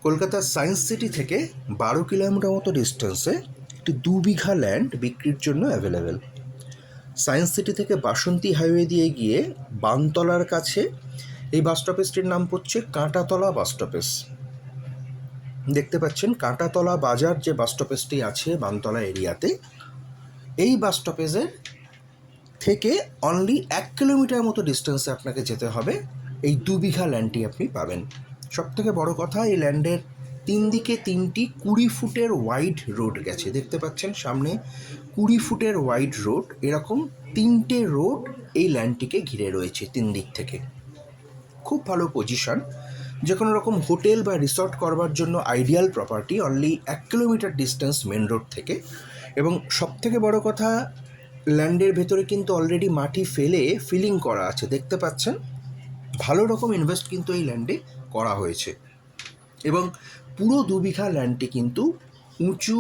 কলকাতার science city থেকে 12 kilometre মতো ডিস্টেন্সে একটি 2 বিঘা ল্যান্ড বিক্রির জন্য অ্যাভেলেবেল। সায়েন্স সিটি থেকে বাসন্তী হাইওয়ে দিয়ে গিয়ে বানতলার কাছে এই বাস স্টপেজটির নাম হচ্ছে কাঁটাতলা বাস স্টপেজ। দেখতে পাচ্ছেন কাঁটাতলা বাজার যে বাস স্টপেজটি আছে বানতলা এরিয়াতে, এই বাস স্টপেজের থেকে অনলি 1 কিলোমিটার মতো ডিস্টেন্সে আপনাকে যেতে হবে। এই 2 বিঘা ল্যান্ডটি আপনি পাবেন। সবথেকে বড় কথা, এই ল্যান্ডের 3 দিকে 3টি 20 ফুটের ওয়াইড রোড গেছে। দেখতে পাচ্ছেন সামনে 20 ফুটের ওয়াইড রোড, এরকম 3টে রোড এই ল্যান্ডটিকে ঘিরে রয়েছে 3 দিক থেকে। খুব ভালো পজিশন, যে কোনো রকম হোটেল বা রিসর্ট করবার জন্য ideal property. Only 1 kilometre distance main road থেকে। এবং সবথেকে বড় কথা, ল্যান্ডের ভেতরে কিন্তু অলরেডি মাটি ফেলে ফিলিং করা আছে। দেখতে পাচ্ছেন ভালো রকম ইনভেস্ট কিন্তু এই ল্যান্ডে করা হয়েছে। এবং পুরো 2 বিঘা ল্যান্ডটি কিন্তু উঁচু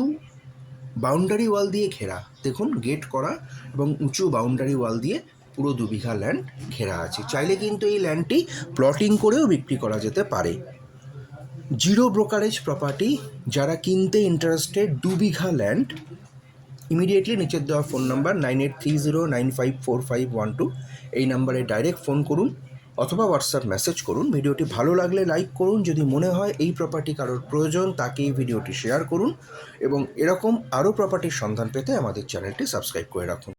বাউন্ডারি ওয়াল দিয়ে ঘেরা। দেখুন, গেট করা এবং উঁচু বাউন্ডারি ওয়াল দিয়ে পুরো 2 বিঘা ল্যান্ড ঘেরা আছে। চাইলে কিন্তু এই ল্যান্ডটি প্লটিং করেও বিক্রি করা যেতে পারে। Zero brokerage property. যারা কিনতে ইন্টারেস্টেড 2 বিঘা ল্যান্ড, ইমিডিয়েটলি নিচের দেওয়া ফোন নাম্বার 9830954512 এই নাম্বারে ডাইরেক্ট ফোন করুন অথবা হোয়াটসঅ্যাপ মেসেজ করুন। ভিডিওটি ভালো লাগলে লাইক করুন। যদি মনে হয় এই প্রপার্টি কারোর প্রয়োজন, তাকে এই ভিডিওটি শেয়ার করুন। এবং এরকম আরও প্রপার্টির সন্ধান পেতে আমাদের চ্যানেলটি সাবস্ক্রাইব করে রাখুন।